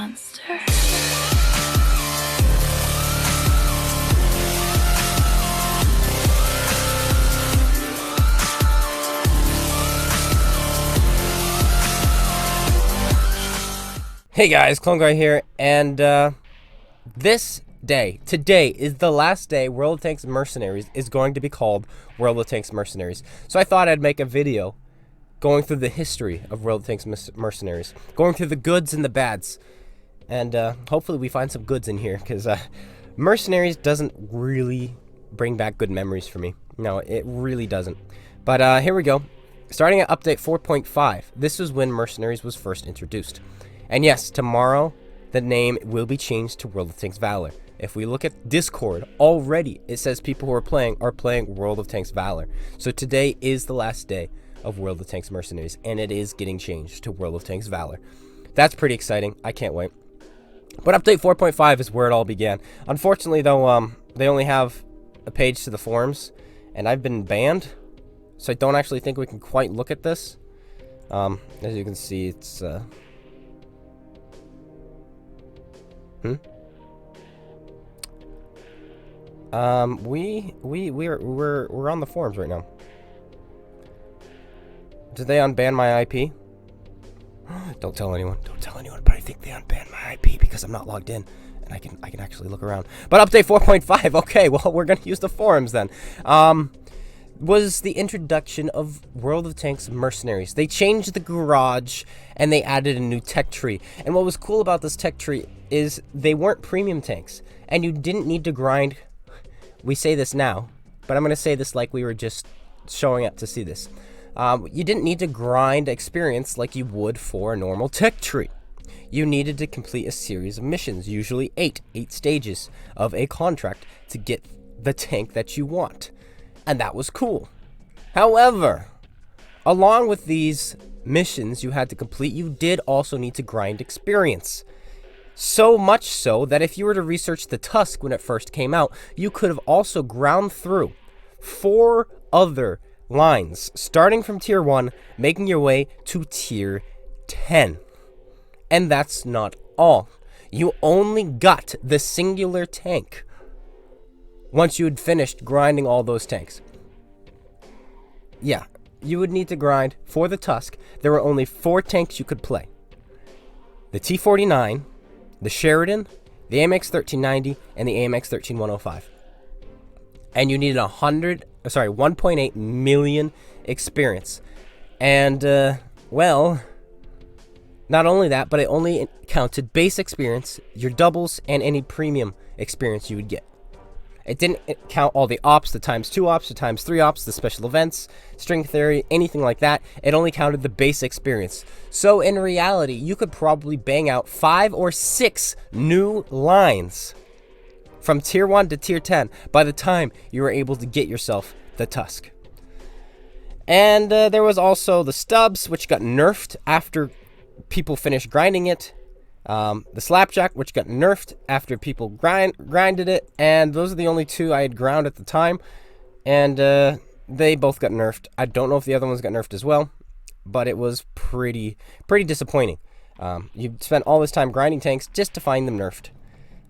monster. Hey guys, Clone Guy here, and today is the last day World of Tanks Mercenaries is going to be called World of Tanks Mercenaries. So I thought I'd make a video going through the history of World of Tanks Mercenaries, going through the goods and the bads, and hopefully we find some goods in here, because Mercenaries doesn't really bring back good memories for me. No, it really doesn't. But here we go. Starting at update 4.5, this was when Mercenaries was first introduced. And yes, tomorrow, the name will be changed to World of Tanks Valor. If we look at Discord, already it says people who are playing World of Tanks Valor. So today is the last day of World of Tanks Mercenaries, and it is getting changed to World of Tanks Valor. That's pretty exciting. I can't wait. But update 4.5 is where it all began. Unfortunately, though, they only have a page to the forums, and I've been banned, so I don't actually think we can quite look at this. As you can see, it's... We're on the forums right now. Did they unban my IP? Don't tell anyone. Don't tell anyone. But I think they unbanned my IP because I'm not logged in, and I can actually look around. But update 4.5. Okay, well we're gonna use the forums then. Was the introduction of World of Tanks Mercenaries. They changed the garage and they added a new tech tree. And what was cool about this tech tree is they weren't premium tanks, and you didn't need to grind. We say this now, but I'm going to say this like we were just showing up to see this. You didn't need to grind experience like you would for a normal tech tree. You needed to complete a series of missions, usually 8 stages of a contract to get the tank that you want. And that was cool. However, along with these missions you had to complete, you did also need to grind experience. So much so that if you were to research the Tusk when it first came out, you could have also ground through 4 other lines, starting from tier 1, making your way to tier 10. And that's not all. You only got the singular tank once you had finished grinding all those tanks. Yeah, you would need to grind for the Tusk. There were only 4 tanks you could play. The T-49, the Sheridan, the AMX 1390, and the AMX 13105. And you needed 1.8 million experience. And, well, not only that, but it only counted base experience, your doubles, and any premium experience you would get. It didn't count all the ops, the times 2 ops, the times 3 ops, the special events, string theory, anything like that. It only counted the base experience. So in reality, you could probably bang out 5 or 6 new lines from tier 1 to tier 10 by the time you were able to get yourself the Tusk. And there was also the Stubbs, which got nerfed after people finished grinding it. The Slapjack, which got nerfed after people grinded it, and those are the only 2 I had ground at the time, and they both got nerfed. I don't know if the other ones got nerfed as well, but it was pretty disappointing. You spent all this time grinding tanks just to find them nerfed,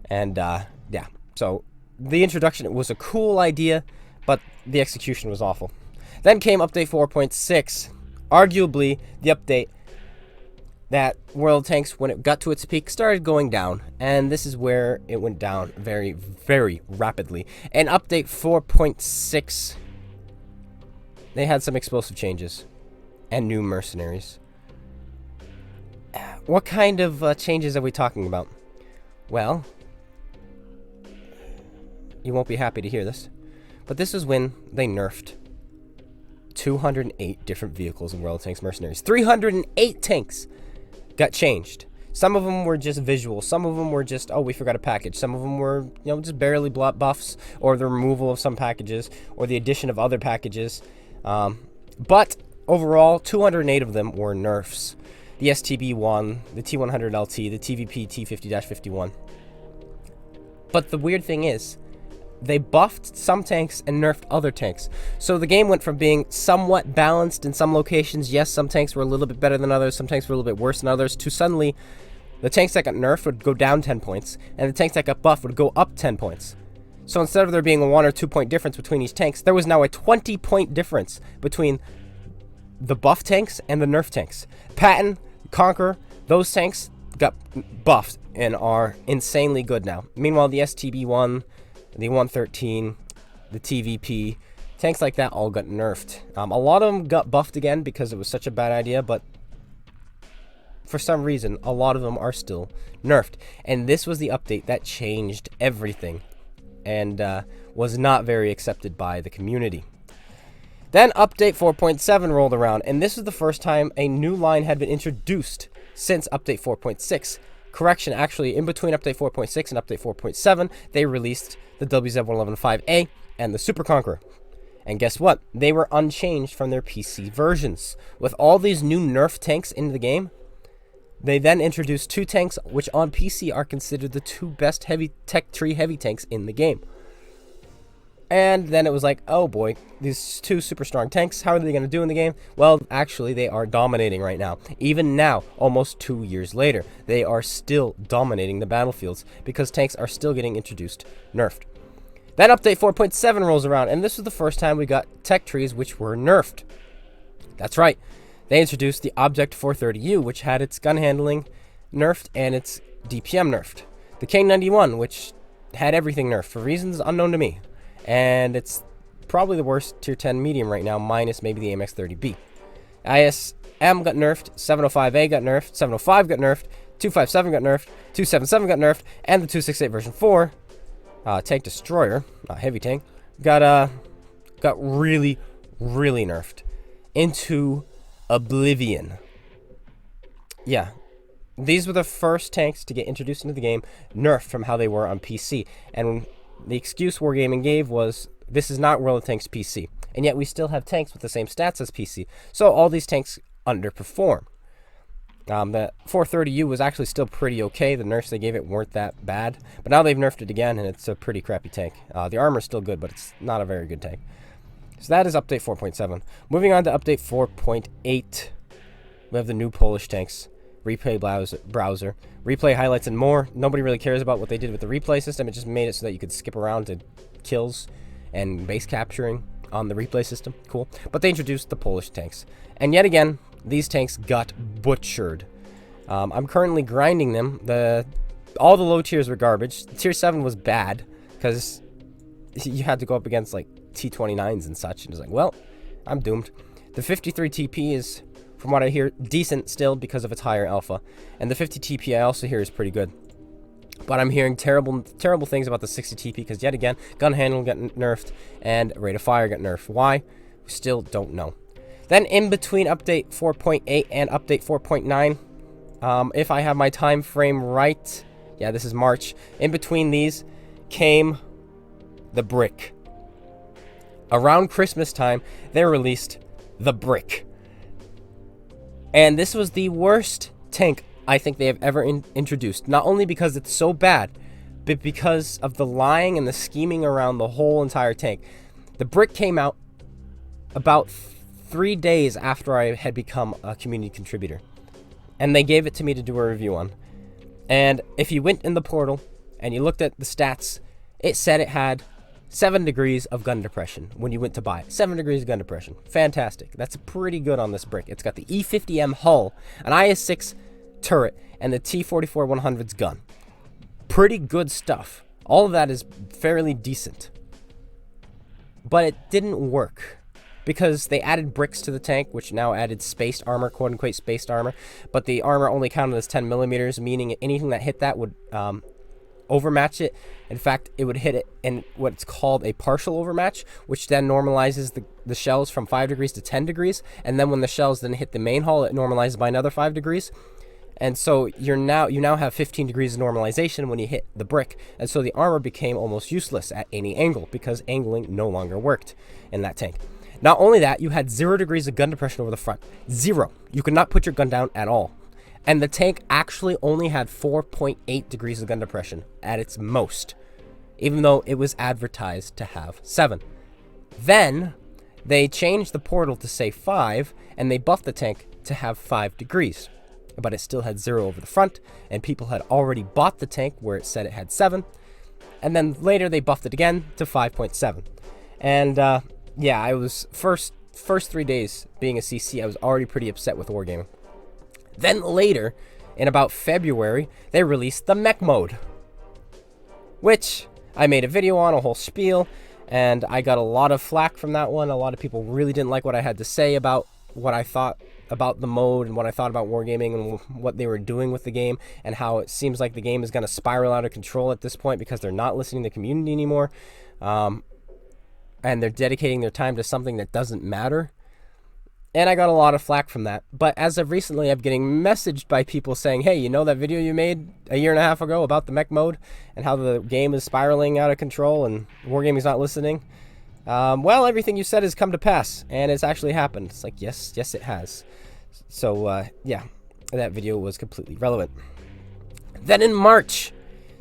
and yeah, so the introduction was a cool idea, but the execution was awful. Then came update 4.6, arguably the update that World of Tanks, when it got to its peak, started going down, and this is where it went down very, very rapidly. And update 4.6, they had some explosive changes and new mercenaries. What kind of changes are we talking about? Well, you won't be happy to hear this, but this is when they nerfed 208 different vehicles in World of Tanks Mercenaries. 308 tanks got changed. Some of them were just visual. Some of them were just, oh, we forgot a package. Some of them were, just barely buffs, or the removal of some packages, or the addition of other packages. But overall, 208 of them were nerfs. The STB-1, the T100LT, the TVP T50-51. But the weird thing is, they buffed some tanks and nerfed other tanks. So the game went from being somewhat balanced in some locations. Yes, some tanks were a little bit better than others. Some tanks were a little bit worse than others. To suddenly The tanks that got nerfed would go down 10 points, and the tanks that got buffed would go up 10 points. So instead of there being a 1 or 2 point difference between each tanks, there was now a 20 point difference between the buff tanks and the nerf tanks. Patton, Conqueror, those tanks got buffed and are insanely good now. Meanwhile, the STB-1, the 113, the TVP, tanks like that all got nerfed. A lot of them got buffed again because it was such a bad idea, but for some reason, a lot of them are still nerfed. And this was the update that changed everything and was not very accepted by the community. Then update 4.7 rolled around, and this was the first time a new line had been introduced since update 4.6. Correction, actually, in between update 4.6 and update 4.7, they released the WZ-111-5A and the Super Conqueror. And guess what? They were unchanged from their PC versions. With all these new nerf tanks in the game, they then introduced 2 tanks which on PC are considered the 2 best heavy tech tree heavy tanks in the game. And then it was like, oh boy, these 2 super strong tanks, how are they going to do in the game? Well, actually, they are dominating right now. Even now, almost 2 years later, they are still dominating the battlefields because tanks are still getting introduced, nerfed. Then update 4.7 rolls around, and this was the first time we got tech trees which were nerfed. That's right. They introduced the Object 430U, which had its gun handling nerfed and its DPM nerfed. The K91, which had everything nerfed for reasons unknown to me. And it's probably the worst tier 10 medium right now, minus maybe the AMX-30B. ISM got nerfed, 705A got nerfed, 705 got nerfed, 257 got nerfed, 277 got nerfed, and the 268 version 4, Tank Destroyer, heavy tank, got really, really nerfed into oblivion. Yeah, these were the first tanks to get introduced into the game, nerfed from how they were on PC. And the excuse Wargaming gave was, this is not World of Tanks PC. And yet we still have tanks with the same stats as PC. So all these tanks underperform. The 430U was actually still pretty okay. The nerfs they gave it weren't that bad. But now they've nerfed it again, and it's a pretty crappy tank. The armor's still good, but it's not a very good tank. So that is update 4.7. Moving on to update 4.8. We have the new Polish tanks. Replay browser, replay highlights, and more. Nobody really cares about what they did with the replay system. It just made it so that you could skip around to kills and base capturing on the replay system. Cool. But they introduced the Polish tanks. And yet again, these tanks got butchered. I'm currently grinding them. All the low tiers were garbage. Tier 7 was bad because you had to go up against like T29s and such. And it's like, well, I'm doomed. The 53 TP is, from what I hear, decent still because of its higher alpha. And the 50 TP I also hear is pretty good. But I'm hearing terrible things about the 60 TP because yet again, gun handle got nerfed and rate of fire got nerfed. Why? We still don't know. Then in between update 4.8 and update 4.9, if I have my time frame right, yeah, this is March. In between these came the brick. Around Christmas time, they released the brick. And this was the worst tank I think they have ever introduced. Not only because it's so bad, but because of the lying and the scheming around the whole entire tank. The brick came out about 3 days after I had become a community contributor. And they gave it to me to do a review on. And if you went in the portal and you looked at the stats, it said it had 7 degrees of gun depression when you went to buy it. 7 degrees of gun depression. Fantastic. That's pretty good on this brick. It's got the E50M hull, an IS-6 turret, and the T-44-100's gun. Pretty good stuff. All of that is fairly decent. But it didn't work because they added bricks to the tank, which now added spaced armor, quote-unquote spaced armor. But the armor only counted as 10 millimeters, meaning anything that hit that would overmatch it. In fact, it would hit it in what's called a partial overmatch, which then normalizes the shells from 5 degrees to 10 degrees. And then when the shells then hit the main hull, it normalizes by another 5 degrees. And so you now have 15 degrees of normalization when you hit the brick. And so the armor became almost useless at any angle because angling no longer worked in that tank. Not only that, you had 0 degrees of gun depression over the front. 0. You could not put your gun down at all. And the tank actually only had 4.8 degrees of gun depression at its most, even though it was advertised to have 7. Then they changed the portal to say 5, and they buffed the tank to have 5 degrees. but it still had 0 over the front, and people had already bought the tank where it said it had 7. And then later they buffed it again to 5.7. And yeah, I was first 3 days being a CC, I was already pretty upset with Wargaming. Then later, in about February, they released the mech mode, which I made a video on, a whole spiel, and I got a lot of flack from that one. A lot of people really didn't like what I had to say about what I thought about the mode and what I thought about Wargaming and what they were doing with the game, and how it seems like the game is going to spiral out of control at this point because they're not listening to the community anymore, and they're dedicating their time to something that doesn't matter. And I got a lot of flack from that. But as of recently, I'm getting messaged by people saying, hey, you know that video you made a year and a half ago about the mech mode and how the game is spiraling out of control and Wargaming's not listening? Well, everything you said has come to pass, and it's actually happened. It's like, yes, it has. So, yeah, that video was completely relevant. Then in March,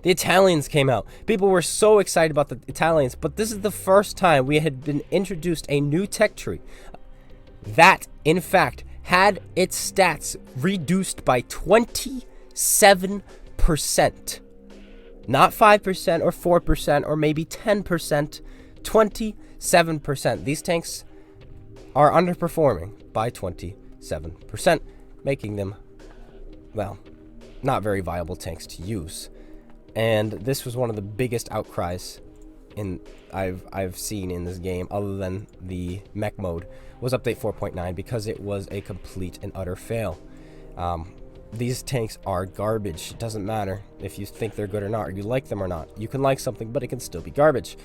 the Italians came out. People were so excited about the Italians, but this is the first time we had been introduced a new tech tree that, in fact, had its stats reduced by 27%. Not 5% or 4% or maybe 10%, 27%. These tanks are underperforming by 27%, making them, well, not very viable tanks to use. And this was one of the biggest outcries I've seen in this game, other than the mech mode, was update 4.9, because it was a complete and utter fail. These tanks are garbage. It doesn't matter if you think they're good or not, or you like them or not. You can like something, but it can still be garbage.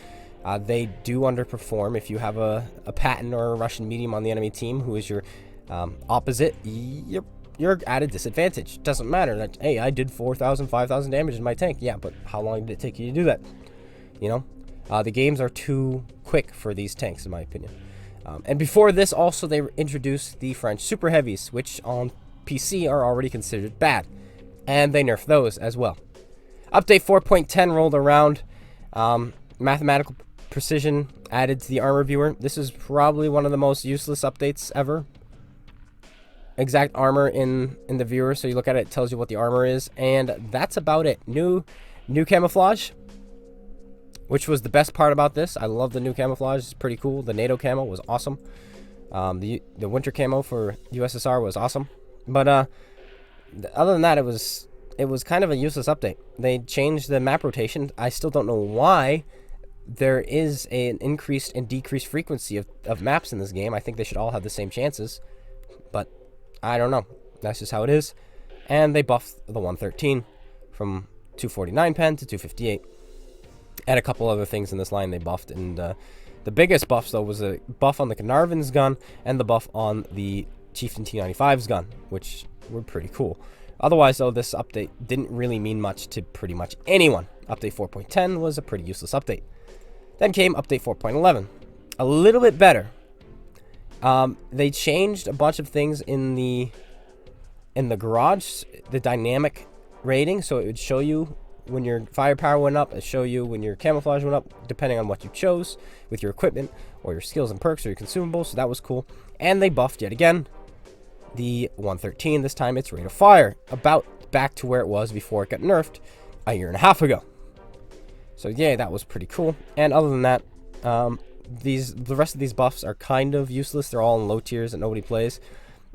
They do underperform. If you have a Patton or a Russian medium on the enemy team who is your opposite, you're at a disadvantage. Doesn't matter that, hey, I did 4,000, 5,000 damage in my tank. Yeah, but how long did it take you to do that? You know, the games are too quick for these tanks, in my opinion. And before this, also, they introduced the French super heavies, which on PC are already considered bad, and they nerfed those as well. Update 4.10 rolled around. Mathematical precision added to the armor viewer. This is probably one of the most useless updates ever. Exact armor in the viewer, so you look at it, it tells you what the armor is, and that's about it. New camouflage, which was the best part about this. I love the new camouflage. It's pretty cool. The NATO camo was awesome. The winter camo for USSR was awesome. But other than that, it was kind of a useless update. They changed the map rotation. I still don't know why there is an increased and decreased frequency of maps in this game. I think they should all have the same chances, but I don't know. That's just how it is. And they buffed the 113 from 249 pen to 258. And a couple other things in this line they buffed. And the biggest buffs, though, was a buff on the Carnarvon's gun and the buff on the Chieftain T95's gun, which were pretty cool. Otherwise, though, this update didn't really mean much to pretty much anyone. Update 4.10 was a pretty useless update. Then came update 4.11. A little bit better. They changed a bunch of things in the garage, the dynamic rating, so it would show you when your firepower went up, and show you when your camouflage went up, depending on what you chose with your equipment or your skills and perks or your consumables. So that was cool. And they buffed yet again the 113. This time its rate of fire, about back to where it was before it got nerfed a year and a half ago. So yeah, that was pretty cool. And other than that, the rest of these buffs are kind of useless. They're all in low tiers that nobody plays,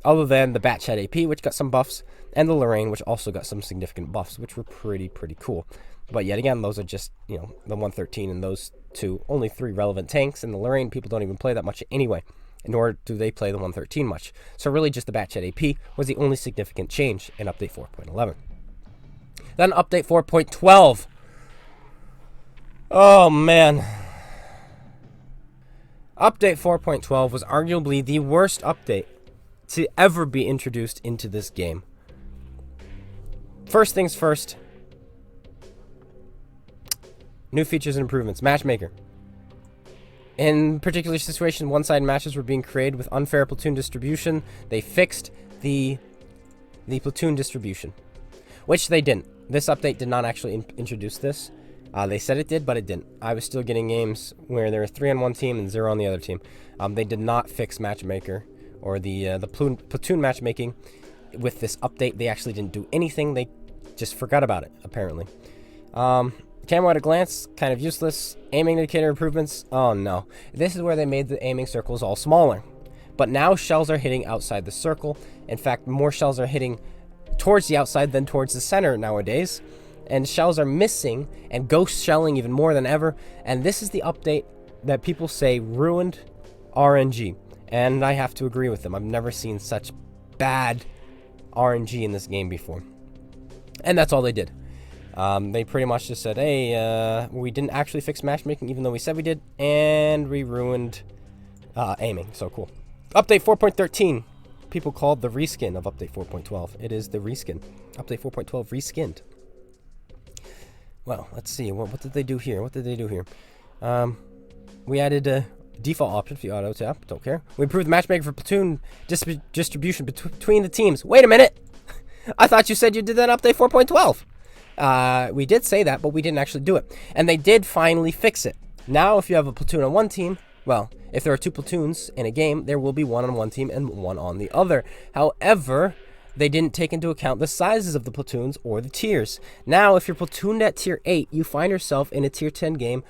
other than the Batchat AP, which got some buffs, and the Lorraine, which also got some significant buffs, which were pretty cool. But yet again, those are just, you know, the 113 and those two, only 3 relevant tanks, and the Lorraine people don't even play that much anyway, nor do they play the 113 much. So really just the Batchat AP was the only significant change in update 4.11. Then update 4.12. Oh man. Update 4.12 was arguably the worst update to ever be introduced into this game. First things first. New features and improvements. Matchmaker. In particular situations, one-sided matches were being created with unfair platoon distribution. They fixed the platoon distribution, which they didn't. This update did not actually introduce this. They said it did, but it didn't. I was still getting games where there were 3 on one team and 0 on the other team. They did not fix matchmaker or the platoon matchmaking with this update, they actually didn't do anything. They just forgot about it, apparently. Camo at a glance, kind of useless. Aiming indicator improvements, oh no. This is where they made the aiming circles all smaller. But now shells are hitting outside the circle. In fact, more shells are hitting towards the outside than towards the center nowadays. And shells are missing and ghost shelling even more than ever. And this is the update that people say ruined RNG. And I have to agree with them. I've never seen such bad RNG in this game before. And that's all they did. They pretty much just said, hey, we didn't actually fix matchmaking even though we said we did, and we ruined aiming. So cool. Update 4.13. People called the reskin of Update 4.12. It is the reskin. Update 4.12 reskinned. Well, let's see. What did they do here? We added a default option for the auto tap. Don't care. We improved the matchmaking for platoon distribution between the teams. Wait a minute. I thought you said you did that in Update 4.12. We did say that, but we didn't actually do it. And they did finally fix it. Now, if you have a platoon on one team, well, if there are two platoons in a game, there will be one on one team and one on the other. However, they didn't take into account the sizes of the platoons or the tiers. Now, if you're platooned at tier 8, you find yourself in a tier 10 game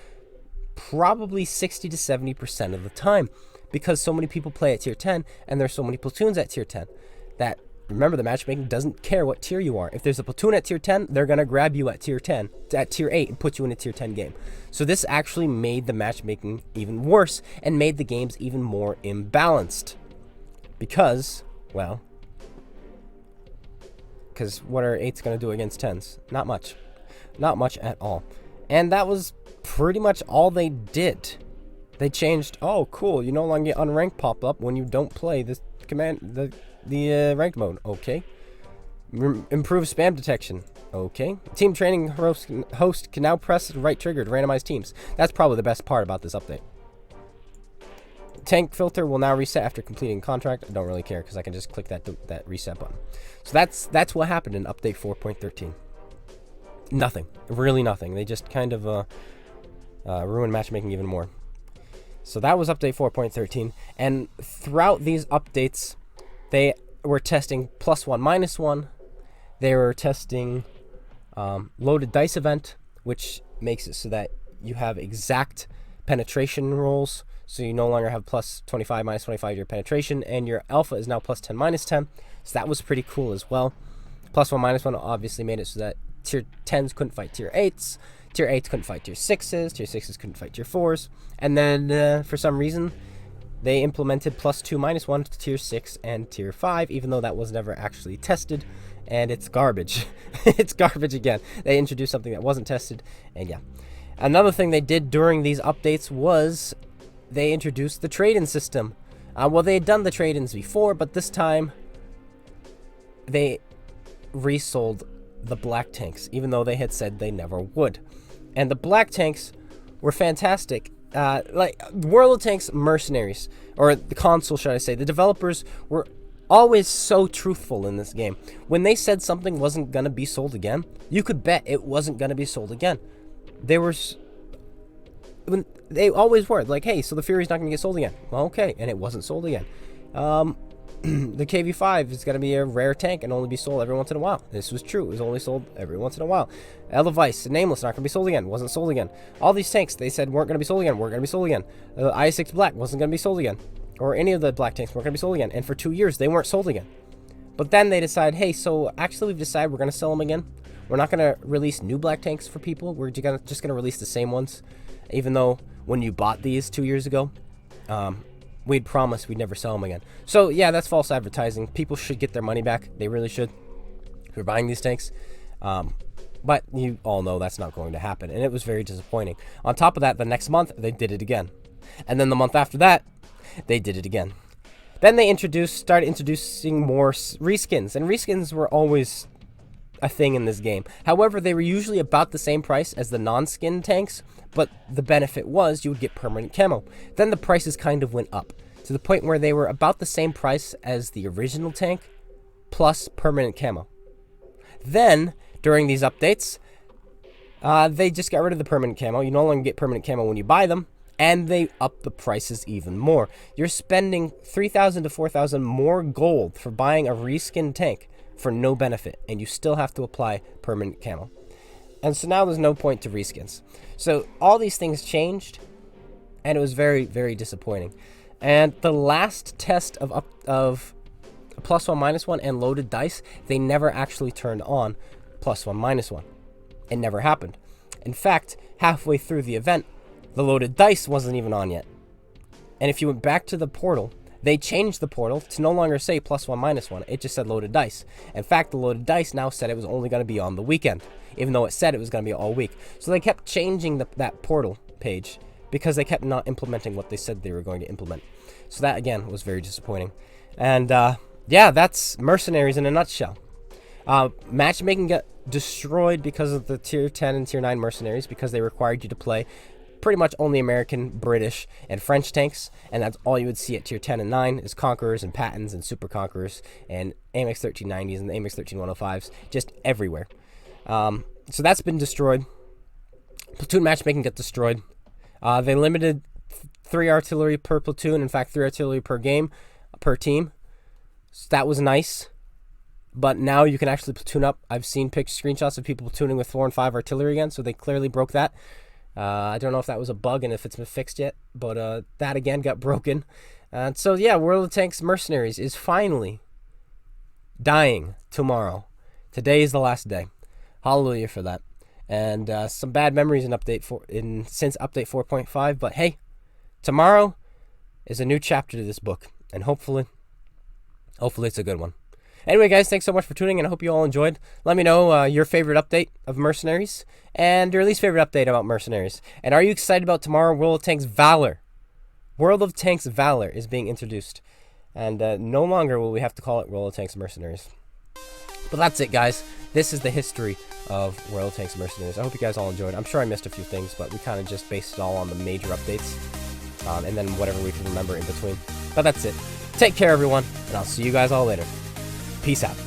probably 60 to 70% of the time, because so many people play at tier 10 and there's so many platoons at tier 10 that, remember, the matchmaking doesn't care what tier you are. If there's a platoon at tier 10, they're going to grab you at tier 10, at tier 8, and put you in a tier 10 game. So this actually made the matchmaking even worse and made the games even more imbalanced. Because, well, because what are 8s going to do against 10s? Not much. Not much at all. And that was pretty much all they did. They changed, oh, cool, you no longer get unranked pop-up when you don't play this command, the ranked mode. Okay. Improve spam detection. Okay. Team training host can now press the right trigger to randomize teams. That's probably the best part about this update. Tank filter will now reset after completing contract. I don't really care because I can just click that reset button. So that's what happened in update 4.13. Nothing. Really nothing. They just kind of ruined matchmaking even more. So that was update 4.13. And throughout these updates, they were testing +1, -1. They were testing loaded dice event, which makes it so that you have exact penetration rolls. So you no longer have +25, -25 your penetration, and your alpha is now +10, -10. So that was pretty cool as well. +1, -1 obviously made it so that tier 10s couldn't fight tier 8s. Tier 8s couldn't fight tier 6s. Tier 6s couldn't fight tier 4s. And then for some reason, they implemented +2, -1 to tier 6 and tier 5, even though that was never actually tested. And it's garbage. It's garbage again. They introduced something that wasn't tested. And yeah. Another thing they did during these updates was they introduced the trade-in system. Well, they had done the trade-ins before, but this time they resold the black tanks, even though they had said they never would. And the black tanks were fantastic. Like World of Tanks Mercenaries, or the console, should I say, the developers were always so truthful in this game. When they said something wasn't going to be sold again, you could bet it wasn't going to be sold again. They always were like, hey, so the Fury's not going to get sold again. Well, okay, and it wasn't sold again. The KV-5 is going to be a rare tank and only be sold every once in a while. This was true. It was only sold every once in a while. Edelweiss, Nameless, not going to be sold again. Wasn't sold again. All these tanks, they said weren't going to be sold again. Weren't going to be sold again. I6 Black wasn't going to be sold again. Or any of the black tanks weren't going to be sold again. And for 2 years, they weren't sold again. But then they decide, hey, so actually we've decided we're going to sell them again. We're not going to release new black tanks for people. We're just going to release the same ones. Even though when you bought these 2 years ago, we'd promised we'd never sell them again. So yeah, that's false advertising. People should get their money back. They really should. If you're buying these tanks. But you all know that's not going to happen. And it was very disappointing. On top of that, the next month, they did it again. And then the month after that, they did it again. Then they started introducing more reskins. And reskins were always a thing in this game. However, they were usually about the same price as the non-skin tanks, but the benefit was you would get permanent camo. Then the prices kind of went up to the point where they were about the same price as the original tank plus permanent camo. Then, during these updates, they just got rid of the permanent camo. You no longer get permanent camo when you buy them, and they upped the prices even more. You're spending 3,000 to 4,000 more gold for buying a reskin tank for no benefit, and you still have to apply permanent camo. And so now there's no point to reskins. So all these things changed, and it was very, very disappointing. And the last test of +1, -1, and loaded dice, they never actually turned on +1, -1. It never happened. In fact, halfway through the event, the loaded dice wasn't even on yet. And if you went back to the portal, they changed the portal to no longer say +1, -1. It just said loaded dice. In fact, the loaded dice now said it was only going to be on the weekend, even though it said it was going to be all week. So they kept changing that portal page because they kept not implementing what they said they were going to implement. So that, again, was very disappointing. And, yeah, that's Mercenaries in a nutshell. Matchmaking got destroyed because of the Tier 10 and Tier 9 Mercenaries, because they required you to play pretty much only American, British, and French tanks, and that's all you would see at Tier 10 and 9 is Conquerors and Pattons and Super Conquerors and AMX 1390s and AMX 13105s, just everywhere. So that's been destroyed. Platoon matchmaking got destroyed. They limited 3 artillery per platoon, in fact 3 artillery per game, per team. So that was nice. But now you can actually platoon up. I've seen screenshots of people platooning with 4 and 5 artillery again, so they clearly broke that. I don't know if that was a bug and if it's been fixed yet, but that again got broken. And so yeah, World of Tanks Mercenaries is finally dying tomorrow. Today is the last day. Hallelujah for that. And some bad memories since update 4.5, but hey, tomorrow is a new chapter to this book, and hopefully it's a good one. Anyway, guys, thanks so much for tuning in. I hope you all enjoyed. Let me know your favorite update of Mercenaries and your least favorite update about Mercenaries. And are you excited about tomorrow? World of Tanks Valor. World of Tanks Valor is being introduced. And no longer will we have to call it World of Tanks Mercenaries. But that's it, guys. This is the history of World of Tanks Mercenaries. I hope you guys all enjoyed. I'm sure I missed a few things, but we kind of just based it all on the major updates. And then whatever we can remember in between. But that's it. Take care, everyone, and I'll see you guys all later. Peace out.